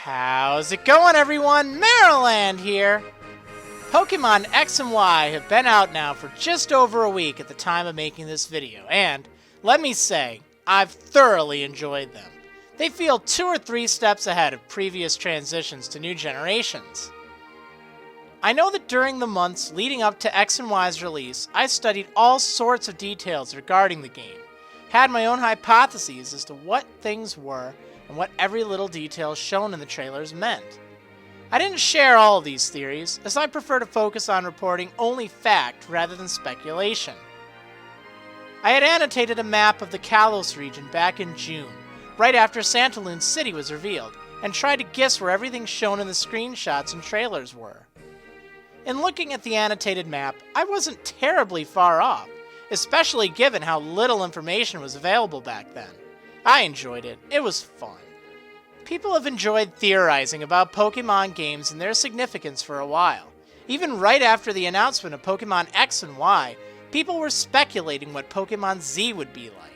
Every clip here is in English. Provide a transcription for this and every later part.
How's it going, everyone? Marriland here! Pokémon X and Y have been out now for just over a week at the time of making this video, and let me say, I've thoroughly enjoyed them. They feel 2 or 3 steps ahead of previous transitions to new generations. I know that during the months leading up to X and Y's release, I studied all sorts of details regarding the game, had my own hypotheses as to what things were and what every little detail shown in the trailers meant. I didn't share all of these theories, as I prefer to focus on reporting only fact rather than speculation. I had annotated a map of the Kalos region back in June, right after Santaloon City was revealed, and tried to guess where everything shown in the screenshots and trailers were. In looking at the annotated map, I wasn't terribly far off, especially given how little information was available back then. I enjoyed it. It was fun. People have enjoyed theorizing about Pokemon games and their significance for a while. Even right after the announcement of Pokemon X and Y, people were speculating what Pokemon Z would be like.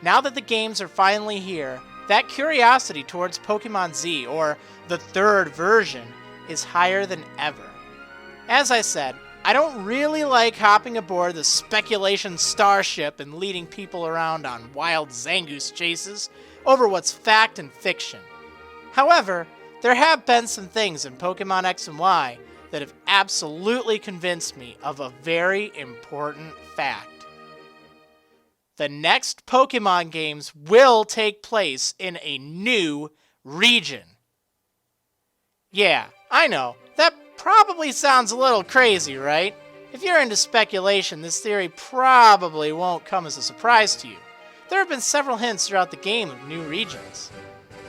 Now that the games are finally here, that curiosity towards Pokemon Z, or the third version, is higher than ever. As I said, I don't really like hopping aboard the speculation starship and leading people around on wild Zangoose chases over what's fact and fiction. However, there have been some things in Pokemon X and Y that have absolutely convinced me of a very important fact. The next Pokemon games will take place in a new region. Yeah, I know, that probably sounds a little crazy, right? If you're into speculation, this theory probably won't come as a surprise to you. There have been several hints throughout the game of new regions.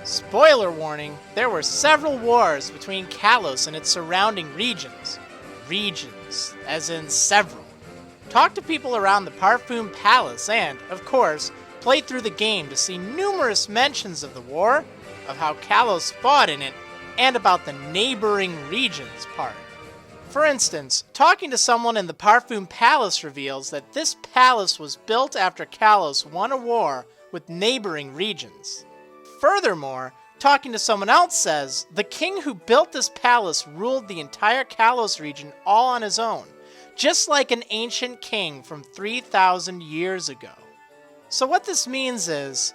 Spoiler warning, there were several wars between Kalos and its surrounding regions. Regions, as in several. Talk to people around the Parfum Palace and, of course, play through the game to see numerous mentions of the war, of how Kalos fought in it, and about the neighboring regions part. For instance, talking to someone in the Parfum Palace reveals that this palace was built after Kalos won a war with neighboring regions. Furthermore, talking to someone else says, the king who built this palace ruled the entire Kalos region all on his own, just like an ancient king from 3,000 years ago. So what this means is,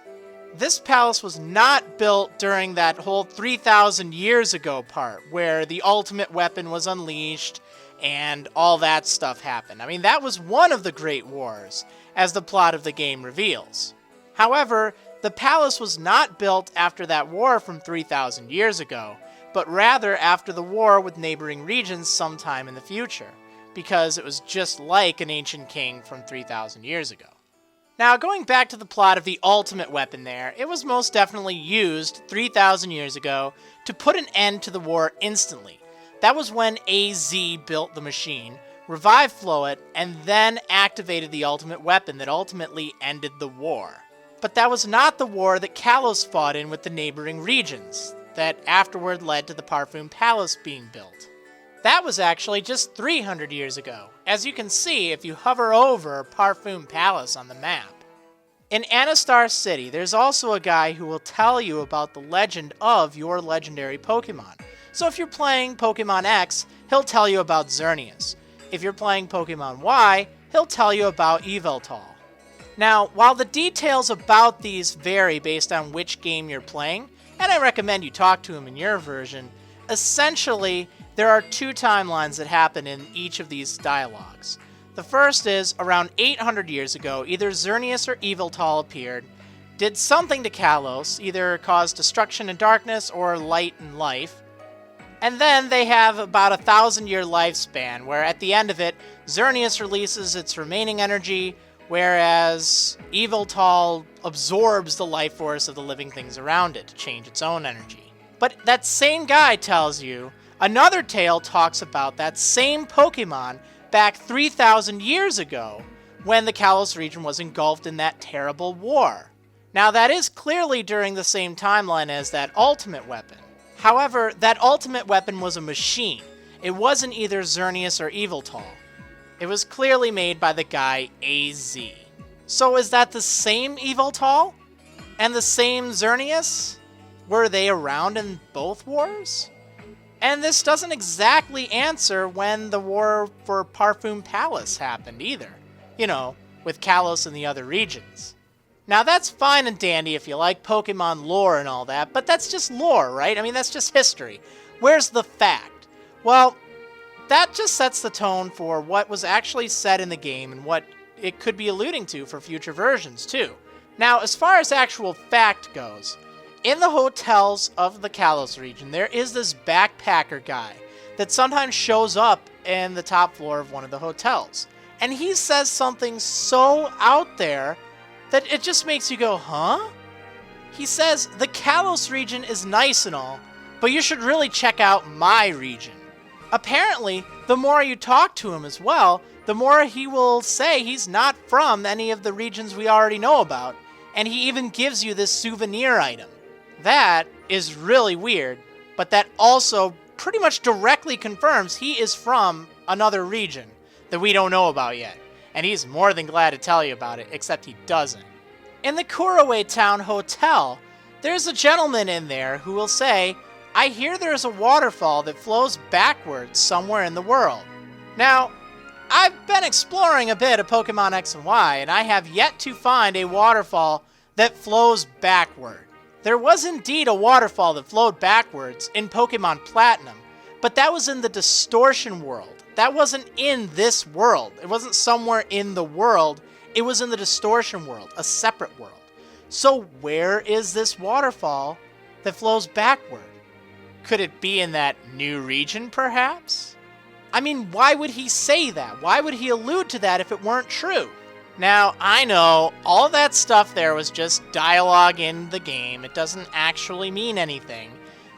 this palace was not built during that whole 3,000 years ago part, where the ultimate weapon was unleashed and all that stuff happened. I mean, that was one of the Great Wars, as the plot of the game reveals. However, the palace was not built after that war from 3,000 years ago, but rather after the war with neighboring regions sometime in the future, because it was just like an ancient king from 3,000 years ago. Now, going back to the plot of the ultimate weapon there, it was most definitely used 3,000 years ago to put an end to the war instantly. That was when AZ built the machine, revived Floet, and then activated the ultimate weapon that ultimately ended the war. But that was not the war that Kalos fought in with the neighboring regions, that afterward led to the Parfum Palace being built. That was actually just 300 years ago, as you can see if you hover over Parfum Palace on the map. In Anastar City, there's also a guy who will tell you about the legend of your legendary Pokemon. So if you're playing Pokemon X, he'll tell you about Xerneas. If you're playing Pokemon Y, he'll tell you about Yveltal. Now, while the details about these vary based on which game you're playing, and I recommend you talk to him in your version, essentially, there are 2 timelines that happen in each of these dialogues. The first is, around 800 years ago, either Xerneas or Yveltal appeared, did something to Kalos, either caused destruction and darkness or light and life, and then they have about a 1,000-year lifespan, where at the end of it, Xerneas releases its remaining energy, whereas Yveltal absorbs the life force of the living things around it to change its own energy. But that same guy tells you, another tale talks about that same Pokemon back 3,000 years ago when the Kalos region was engulfed in that terrible war. Now that is clearly during the same timeline as that ultimate weapon. However, that ultimate weapon was a machine. It wasn't either Xerneas or Yveltal. It was clearly made by the guy AZ. So is that the same Yveltal? And the same Xerneas? were they around in both wars? And this doesn't exactly answer when the war for Parfum Palace happened either. You know, with Kalos and the other regions. Now that's fine and dandy if you like Pokemon lore and all that, but that's just lore, right? I mean, that's just history. Where's the fact? Well, that just sets the tone for what was actually said in the game and what it could be alluding to for future versions, too. Now, as far as actual fact goes, in the hotels of the Kalos region, there is this backpacker guy that sometimes shows up in the top floor of one of the hotels. And he says something so out there that it just makes you go, huh? He says, the Kalos region is nice and all, but you should really check out my region. Apparently, the more you talk to him as well, the more he will say he's not from any of the regions we already know about, and he even gives you this souvenir item. That is really weird, but that also pretty much directly confirms he is from another region that we don't know about yet, and he's more than glad to tell you about it, except he doesn't. In the Kuraway Town Hotel, there's a gentleman in there who will say, I hear there's a waterfall that flows backwards somewhere in the world. Now, I've been exploring a bit of Pokemon X and Y, and I have yet to find a waterfall that flows backward. There was indeed a waterfall that flowed backwards in Pokemon Platinum, but that was in the Distortion world. That wasn't in this world. It wasn't somewhere in the world. It was in the Distortion world, a separate world. So where is this waterfall that flows backward? Could it be in that new region, perhaps? I mean, why would he say that? Why would he allude to that if it weren't true? Now, I know all that stuff there was just dialogue in the game. It doesn't actually mean anything.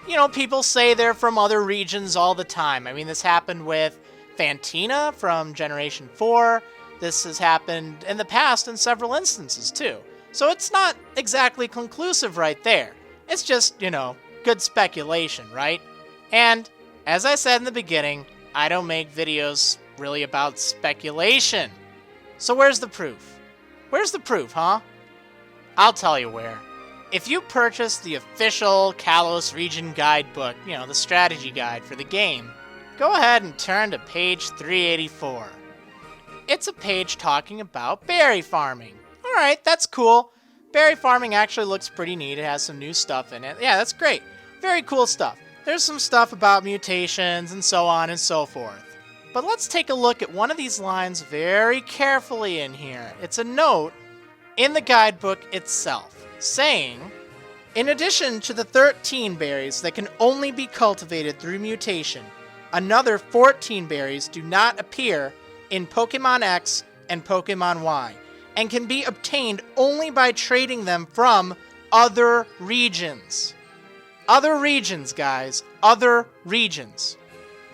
You know, people say they're from other regions all the time. I mean, this happened with Fantina from Generation 4. This has happened in the past in several instances, too. So it's not exactly conclusive right there. It's just, you know, good speculation, right? And, as I said in the beginning, I don't make videos really about speculation. So where's the proof? Where's the proof, huh? I'll tell you where. If you purchase the official Kalos region guidebook, you know, the strategy guide for the game, go ahead and turn to page 384. It's a page talking about berry farming. Alright, that's cool. Berry farming actually looks pretty neat. It has some new stuff in it. Yeah, that's great. Very cool stuff. There's some stuff about mutations and so on and so forth. But let's take a look at one of these lines very carefully in here. It's a note in the guidebook itself, saying, in addition to the 13 berries that can only be cultivated through mutation, another 14 berries do not appear in Pokemon X and Pokemon Y, and can be obtained only by trading them from other regions. Other regions, guys. Other regions.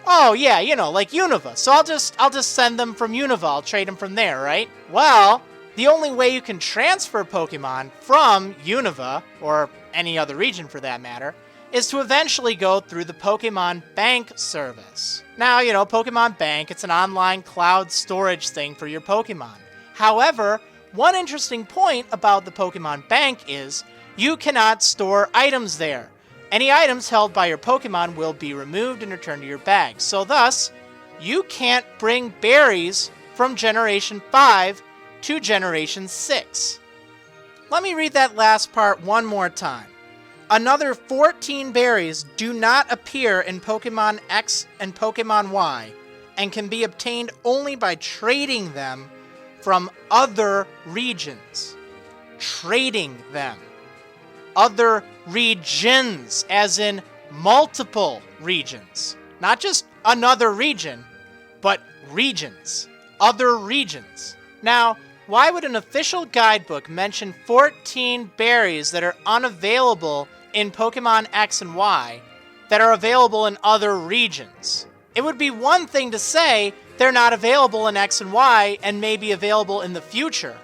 Oh, yeah, you know, like Unova. So I'll just send them from Unova. I'll trade them from there, right? Well, the only way you can transfer Pokemon from Unova, or any other region for that matter, is to eventually go through the Pokemon Bank service. Now, you know, Pokemon Bank, it's an online cloud storage thing for your Pokemon. However, one interesting point about the Pokemon Bank is you cannot store items there. Any items held by your Pokemon will be removed and returned to your bag. So thus, you can't bring berries from Generation 5 to Generation 6. Let me read that last part one more time. Another 14 berries do not appear in Pokemon X and Pokemon Y, and can be obtained only by trading them from other regions. Trading them. Other regions, as in multiple regions. Not just another region, but regions. Other regions. Now, why would an official guidebook mention 14 berries that are unavailable in Pokemon X and Y that are available in other regions? It would be one thing to say they're not available in X and Y and may be available in the future,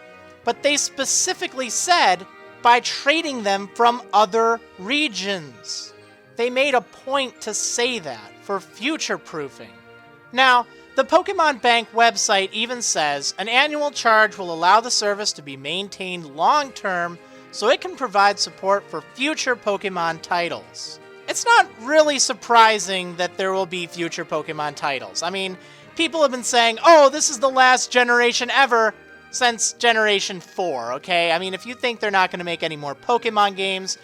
but they specifically said by trading them from other regions. They made a point to say that for future proofing. Now, the Pokemon Bank website even says an annual charge will allow the service to be maintained long-term so it can provide support for future Pokemon titles. It's not really surprising that there will be future Pokemon titles. I mean, people have been saying, oh, this is the last generation ever since Generation 4, okay? I mean, if you think they're not going to make any more Pokemon games,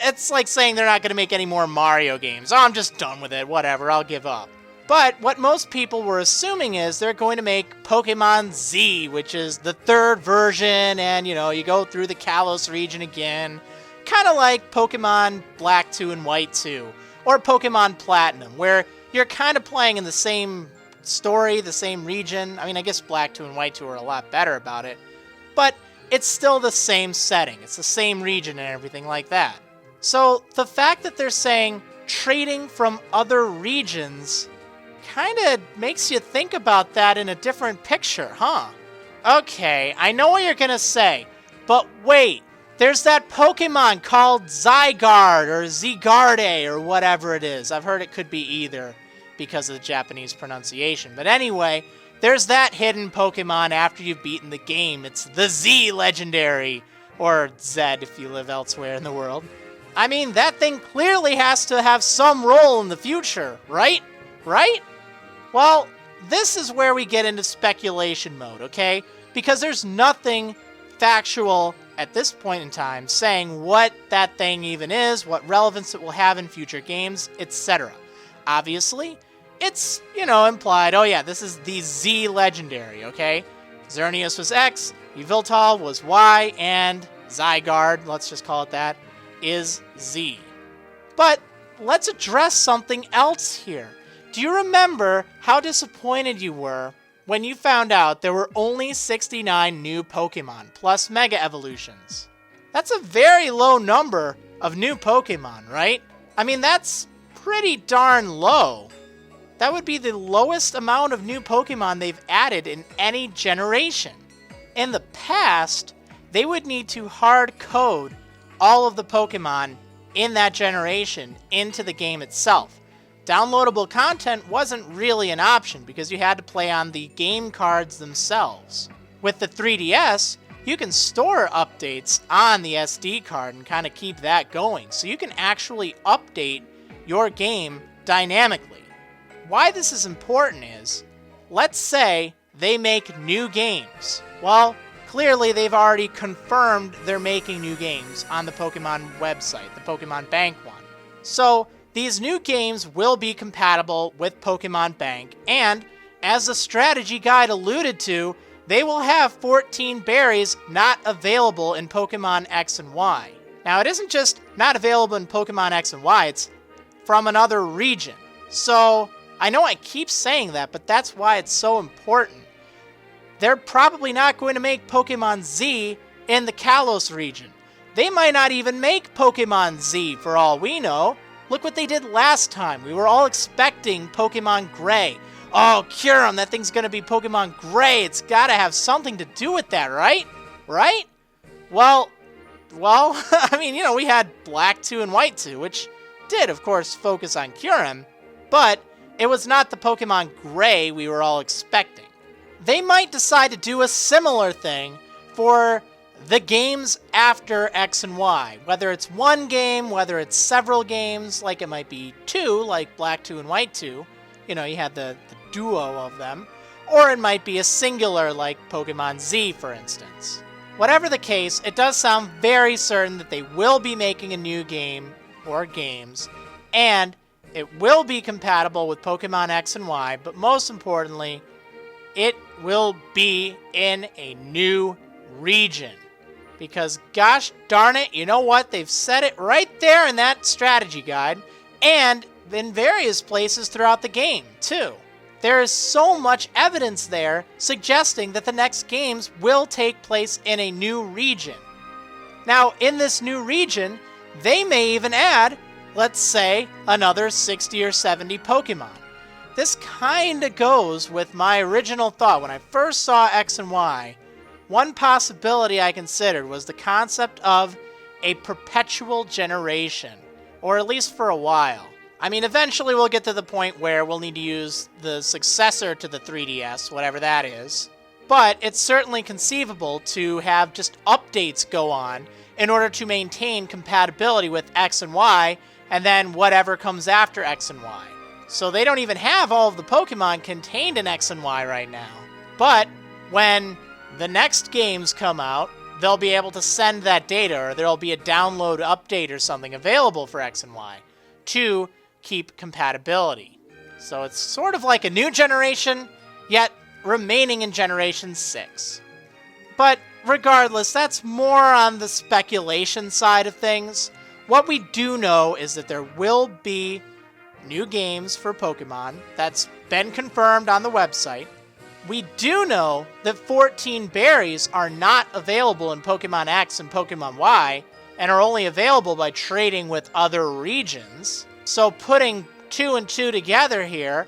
it's like saying they're not going to make any more Mario games. Oh, I'm just done with it. Whatever, I'll give up. But what most people were assuming is they're going to make Pokemon Z, which is the third version, and, you know, you go through the Kalos region again. Kind of like Pokemon Black 2 and White 2, or Pokemon Platinum, where you're kind of playing in the same story, the same region. I mean, I guess Black 2 and White 2 are a lot better about it, but it's still the same setting. It's the same region and everything like that. So the fact that they're saying trading from other regions kind of makes you think about that in a different picture, huh? Okay, I know what you're gonna say, but wait. There's that Pokemon called Zygarde or Zygarde or whatever it is. I've heard it could be either because of the Japanese pronunciation. But anyway, there's that hidden Pokemon after you've beaten the game. It's the Z Legendary, or Zed if you live elsewhere in the world. I mean, that thing clearly has to have some role in the future, right? Right? Well, this is where we get into speculation mode, okay? Because there's nothing factual at this point in time saying what that thing even is, what relevance it will have in future games, etc. Obviously, it's, you know, implied, oh yeah, this is the Z Legendary, okay? Xerneas was X, Yveltal was Y, and Zygarde, let's just call it that, is Z. But let's address something else here. Do you remember how disappointed you were when you found out there were only 69 new Pokemon, plus Mega Evolutions? That's a very low number of new Pokemon, right? I mean, that's pretty darn low. That would be the lowest amount of new Pokemon they've added in any generation. In the past, they would need to hard code all of the Pokemon in that generation into the game itself. Downloadable content wasn't really an option because you had to play on the game cards themselves. With the 3DS, you can store updates on the SD card and kind of keep that going, so you can actually update your game dynamically. Why this is important is, let's say they make new games. Well, clearly they've already confirmed they're making new games on the Pokemon website, the Pokemon Bank one. So these new games will be compatible with Pokemon Bank, and as the strategy guide alluded to, they will have 14 berries not available in Pokemon X and Y. Now, it isn't just not available in Pokemon X and Y, it's from another region. So, I know I keep saying that, but that's why it's so important. They're probably not going to make Pokemon Z in the Kalos region. They might not even make Pokemon Z for all we know. Look what they did last time. We were all expecting Pokemon Gray. Oh, Kyurem, that thing's gonna be Pokemon Gray. It's gotta have something to do with that, right? Right? Well, I mean, you know, we had Black 2 and White 2, which did, of course, focus on Kyurem, but it was not the Pokemon Gray we were all expecting. They might decide to do a similar thing for the games after X and Y. Whether it's one game, whether it's several games, like it might be two, like Black 2 and White 2. You know, you had the duo of them. Or it might be a singular, like Pokemon Z, for instance. Whatever the case, it does sound very certain that they will be making a new game, or games, and it will be compatible with Pokemon X and Y, but most importantly, it will be in a new region. Because gosh darn it, you know what? They've said it right there in that strategy guide, and in various places throughout the game, too. There is so much evidence there suggesting that the next games will take place in a new region. Now, in this new region, they may even add, let's say, another 60 or 70 Pokemon. This kinda goes with my original thought. When I first saw X and Y, one possibility I considered was the concept of a perpetual generation, or at least for a while. I mean, eventually we'll get to the point where we'll need to use the successor to the 3DS, whatever that is. But it's certainly conceivable to have just updates go on in order to maintain compatibility with X and Y, and then whatever comes after X and Y. So they don't even have all of the Pokemon contained in X and Y right now. But when the next games come out, they'll be able to send that data, or there'll be a download update or something available for X and Y to keep compatibility. So it's sort of like a new generation, yet remaining in Generation 6. But regardless, that's more on the speculation side of things. What we do know is that there will be new games for Pokemon. That's been confirmed on the website. We do know that 14 berries are not available in Pokemon X and Pokemon Y, and are only available by trading with other regions. So putting 2 and 2 together here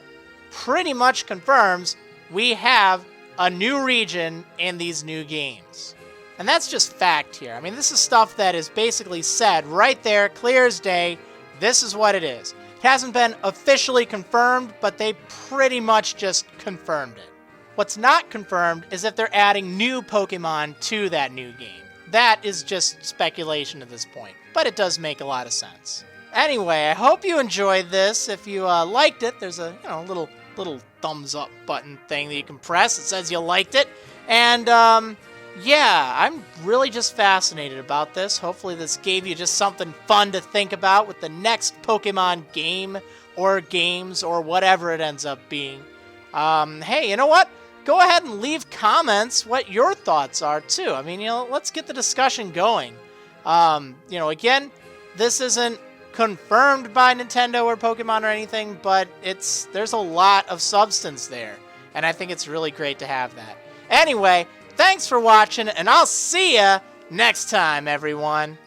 pretty much confirms we have a new region in these new games. And that's just fact here. I mean, this is stuff that is basically said right there, clear as day. This is what it is. It hasn't been officially confirmed, but they pretty much just confirmed it. What's not confirmed is if they're adding new Pokemon to that new game. That is just speculation at this point, but it does make a lot of sense. Anyway, I hope you enjoyed this. If you liked it, there's a little thumbs up button thing that you can press. It says you liked it. And yeah, I'm really just fascinated about this. Hopefully this gave you just something fun to think about with the next Pokemon game or games or whatever it ends up being. Hey, you know what? Go ahead and leave comments what your thoughts are too. I mean, let's get the discussion going. Again, this isn't confirmed by Nintendo or Pokemon or anything, but there's a lot of substance there, and I think it's really great to have that. Anyway, thanks for watching, and I'll see ya next time, everyone.